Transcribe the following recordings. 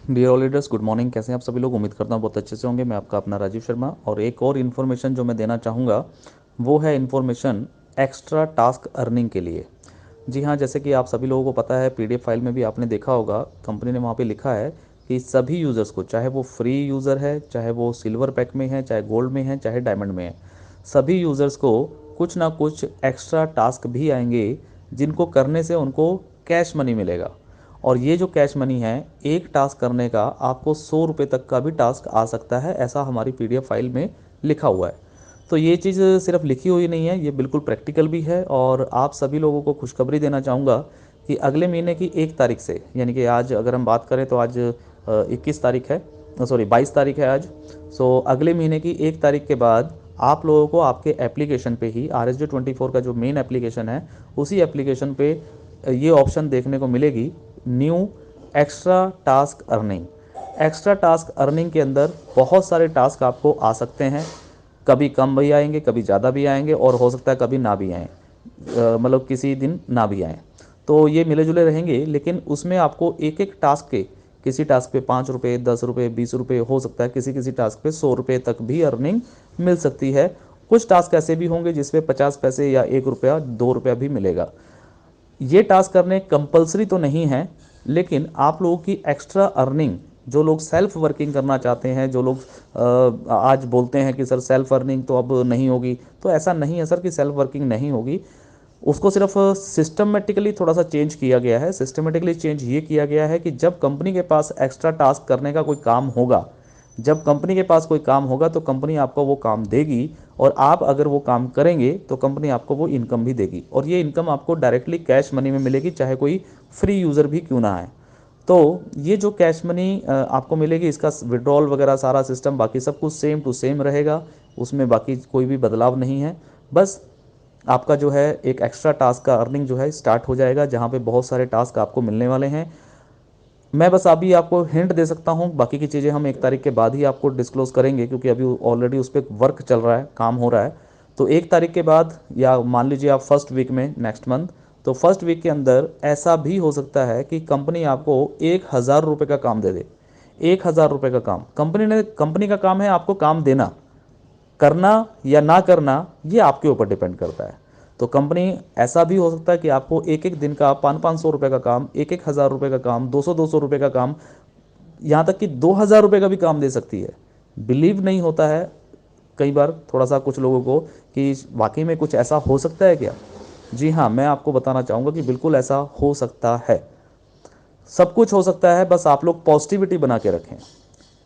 Dear all leaders, good morning. कैसे हैं आप सभी लोग? उम्मीद करता हूँ बहुत अच्छे से होंगे। मैं आपका अपना राजीव शर्मा, और एक और इन्फॉर्मेशन जो मैं देना चाहूँगा वो है इन्फॉर्मेशन एक्स्ट्रा टास्क अर्निंग के लिए। जी हाँ, जैसे कि आप सभी लोगों को पता है, पीडीएफ फाइल में भी आपने देखा होगा, कंपनी ने वहाँ पे लिखा है कि सभी यूज़र्स को, चाहे वो फ्री यूज़र है, चाहे वो सिल्वर पैक में है, चाहे गोल्ड में है, चाहे डायमंड में है, सभी यूज़र्स को कुछ ना कुछ एक्स्ट्रा टास्क भी आएंगे जिनको करने से उनको कैश मनी मिलेगा। और ये जो कैश मनी है, एक टास्क करने का आपको 100 रुपये तक का भी टास्क आ सकता है, ऐसा हमारी पीडीएफ फाइल में लिखा हुआ है। तो ये चीज़ सिर्फ लिखी हुई नहीं है, ये बिल्कुल प्रैक्टिकल भी है। और आप सभी लोगों को खुशखबरी देना चाहूँगा कि अगले महीने की 1 तारीख से, यानी कि आज अगर हम बात करें तो आज 21 तारीख है, सॉरी 22 तारीख है आज। सो अगले महीने की 1 तारीख के बाद आप लोगों को आपके एप्लीकेशन पे ही, RSD24 का जो मेन एप्लीकेशन है, उसी एप्लीकेशन पे ये ऑप्शन देखने को मिलेगी, new extra task earning. Extra task earning के अंदर बहुत सारे टास्क आपको आ सकते हैं। कभी कम भी आएंगे, कभी ज़्यादा भी आएंगे, और हो सकता है कभी ना भी आएँ, मतलब किसी दिन ना भी आएँ। तो ये मिले जुले रहेंगे, लेकिन उसमें आपको एक एक टास्क के, किसी टास्क पे 5 रुपये, 10 रुपये, 20 रुपये, हो सकता है किसी किसी टास्क पे 100 रुपये तक भी अर्निंग मिल सकती है। कुछ टास्क ऐसे भी होंगे जिसपे 50 पैसे या 1 रुपया, 2 रुपया भी मिलेगा। ये टास्क करने कंपलसरी तो नहीं है, लेकिन आप लोगों की एक्स्ट्रा अर्निंग, जो लोग सेल्फ वर्किंग करना चाहते हैं, जो लोग आज बोलते हैं कि सर सेल्फ अर्निंग तो अब नहीं होगी, तो ऐसा नहीं है सर कि सेल्फ वर्किंग नहीं होगी। उसको सिर्फ सिस्टमेटिकली थोड़ा सा चेंज किया गया है। सिस्टमेटिकली चेंज ये किया गया है कि जब कंपनी के पास एक्स्ट्रा टास्क करने का कोई काम होगा, जब कंपनी के पास कोई काम होगा तो कंपनी आपको वो काम देगी, और आप अगर वो काम करेंगे तो कंपनी आपको वो इनकम भी देगी, और ये इनकम आपको डायरेक्टली कैश मनी में मिलेगी, चाहे कोई फ्री यूज़र भी क्यों ना आए। तो ये जो कैश मनी आपको मिलेगी, इसका विड्रॉल वगैरह सारा सिस्टम बाकी सब कुछ सेम टू सेम रहेगा, उसमें बाकी कोई भी बदलाव नहीं है। बस आपका जो है एक एक्स्ट्रा टास्क का अर्निंग जो है स्टार्ट हो जाएगा, जहाँ पे बहुत सारे टास्क आपको मिलने वाले हैं। मैं बस अभी आपको हिंट दे सकता हूँ, बाकी की चीज़ें हम 1 तारीख के बाद ही आपको डिस्क्लोज़ करेंगे, क्योंकि अभी ऑलरेडी उस पर वर्क चल रहा है, काम हो रहा है। तो 1 तारीख के बाद, या मान लीजिए आप फर्स्ट वीक में नेक्स्ट मंथ, तो फर्स्ट वीक के अंदर ऐसा भी हो सकता है कि कंपनी आपको 1,000 रुपये का काम दे दे। 1,000 रुपये का काम, कंपनी का काम है आपको काम देना। करना या ना करना ये आपके ऊपर डिपेंड करता है। तो कंपनी, ऐसा भी हो सकता है कि आपको एक एक दिन का 500-500 रुपये का काम, 1,000 रुपये का काम, 200-200 रुपये का काम, यहाँ तक कि 2,000 रुपये का भी काम दे सकती है। बिलीव नहीं होता है कई बार थोड़ा सा कुछ लोगों को कि वाकई में कुछ ऐसा हो सकता है क्या। जी हाँ, मैं आपको बताना चाहूँगा कि बिल्कुल ऐसा हो सकता है। सब कुछ हो सकता है, बस आप लोग पॉजिटिविटी बना के रखें।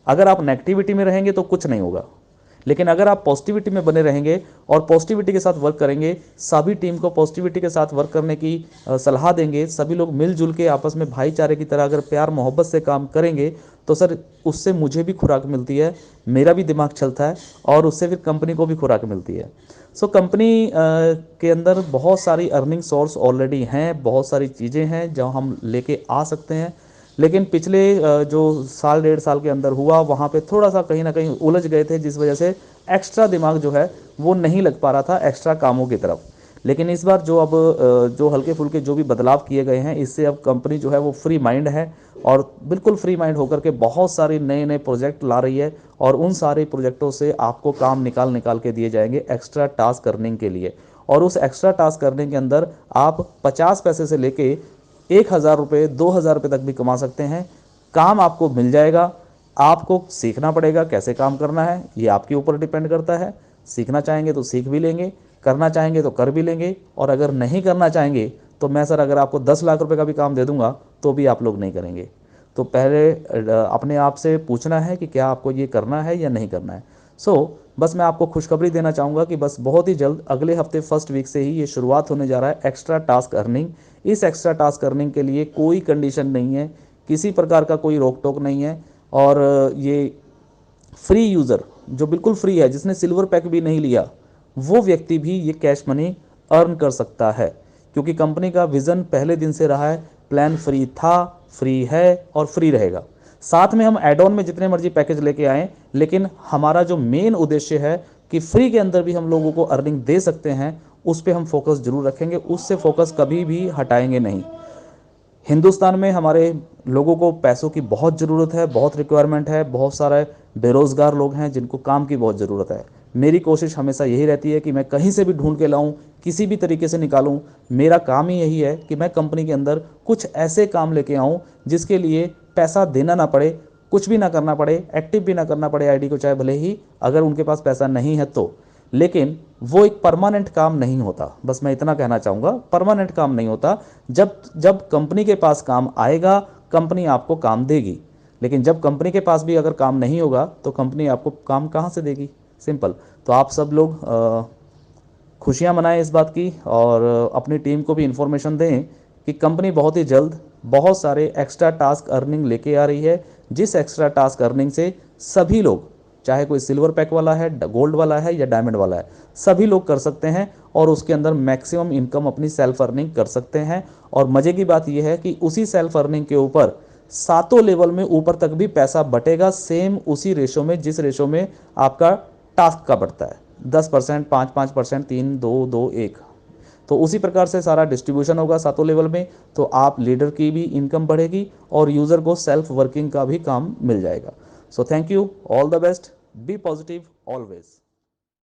अगर आप नेगेटिविटी में रहेंगे तो कुछ नहीं होगा, लेकिन अगर आप पॉजिटिविटी में बने रहेंगे और पॉजिटिविटी के साथ वर्क करेंगे, सभी टीम को पॉजिटिविटी के साथ वर्क करने की सलाह देंगे, सभी लोग मिलजुल के आपस में भाईचारे की तरह अगर प्यार मोहब्बत से काम करेंगे, तो सर उससे मुझे भी खुराक मिलती है, मेरा भी दिमाग चलता है, और उससे फिर कंपनी को भी खुराक मिलती है। सो कंपनी के अंदर बहुत सारी अर्निंग सोर्स ऑलरेडी हैं, बहुत सारी चीज़ें हैं जो हम लेके आ सकते हैं। लेकिन पिछले जो साल 1.5 साल के अंदर हुआ, वहाँ पे थोड़ा सा कहीं ना कहीं उलझ गए थे, जिस वजह से एक्स्ट्रा दिमाग जो है वो नहीं लग पा रहा था एक्स्ट्रा कामों की तरफ। लेकिन इस बार जो अब जो हल्के फुल्के जो भी बदलाव किए गए हैं, इससे अब कंपनी जो है वो फ्री माइंड है, और बिल्कुल फ्री माइंड होकर के बहुत सारे नए नए प्रोजेक्ट ला रही है, और उन सारे प्रोजेक्टों से आपको काम निकाल निकाल के दिए जाएंगे एक्स्ट्रा टास्क करने के लिए। और उस एक्स्ट्रा टास्क करने के अंदर आप 50 पैसे से लेके 1,000 रुपये, 2,000 रुपये तक भी कमा सकते हैं। काम आपको मिल जाएगा, आपको सीखना पड़ेगा कैसे काम करना है, ये आपके ऊपर डिपेंड करता है। सीखना चाहेंगे तो सीख भी लेंगे, करना चाहेंगे तो कर भी लेंगे, और अगर नहीं करना चाहेंगे तो मैं सर अगर आपको 10 लाख रुपए का भी काम दे दूंगा तो भी आप लोग नहीं करेंगे। तो पहले अपने आप से पूछना है कि क्या आपको ये करना है या नहीं करना है। बस मैं आपको खुशखबरी देना चाहूँगा कि बस बहुत ही जल्द अगले हफ्ते फर्स्ट वीक से ही ये शुरुआत होने जा रहा है एक्स्ट्रा टास्क अर्निंग। इस एक्स्ट्रा टास्क अर्निंग के लिए कोई कंडीशन नहीं है, किसी प्रकार का कोई रोक टोक नहीं है। और ये फ्री यूज़र, जो बिल्कुल फ्री है, जिसने सिल्वर पैक भी नहीं लिया, वो व्यक्ति भी ये कैश मनी अर्न कर सकता है, क्योंकि कंपनी का विज़न पहले दिन से रहा है, प्लान फ्री था, फ्री है और फ्री रहेगा। साथ में हम एड ऑन में जितने मर्जी पैकेज लेके आएँ, लेकिन हमारा जो मेन उद्देश्य है कि फ्री के अंदर भी हम लोगों को अर्निंग दे सकते हैं, उस पर हम फोकस जरूर रखेंगे, उससे फोकस कभी भी हटाएंगे नहीं। हिंदुस्तान में हमारे लोगों को पैसों की बहुत ज़रूरत है, बहुत रिक्वायरमेंट है, बहुत सारे बेरोज़गार लोग हैं जिनको काम की बहुत ज़रूरत है। मेरी कोशिश हमेशा यही रहती है कि मैं कहीं से भी ढूंढ के लाऊं, किसी भी तरीके से निकालूं। मेरा काम ही यही है कि मैं कंपनी के अंदर कुछ ऐसे काम लेके आऊं जिसके लिए पैसा देना ना पड़े, कुछ भी ना करना पड़े, एक्टिव भी ना करना पड़े आईडी को, चाहे भले ही अगर उनके पास पैसा नहीं है तो। लेकिन वो एक परमानेंट काम नहीं होता, बस मैं इतना कहना चाहूँगा, परमानेंट काम नहीं होता। जब जब कंपनी के पास काम आएगा, कंपनी आपको काम देगी। लेकिन जब कंपनी के पास भी अगर काम नहीं होगा तो कंपनी आपको काम कहाँ से देगी? सिंपल। तो आप सब लोग खुशियाँ मनाएं इस बात की, और अपनी टीम को भी इन्फॉर्मेशन दें कि कंपनी बहुत ही जल्द बहुत सारे एक्स्ट्रा टास्क अर्निंग लेके आ रही है, जिस एक्स्ट्रा टास्क अर्निंग से सभी लोग, चाहे कोई सिल्वर पैक वाला है, गोल्ड वाला है या डायमंड वाला है, सभी लोग कर सकते हैं और उसके अंदर मैक्सिमम इनकम अपनी सेल्फ अर्निंग कर सकते हैं। और मज़े की बात यह है कि उसी सेल्फ अर्निंग के ऊपर सातों लेवल में ऊपर तक भी पैसा बटेगा, सेम उसी रेशो में जिस रेशो में आपका टास्क का बढ़ता है, 10%, 5-5%, 3-2-2-1। तो उसी प्रकार से सारा डिस्ट्रीब्यूशन होगा सातों लेवल में। तो आप लीडर की भी इनकम बढ़ेगी और यूज़र को सेल्फ वर्किंग का भी काम मिल जाएगा। So thank you, all the best, be positive always.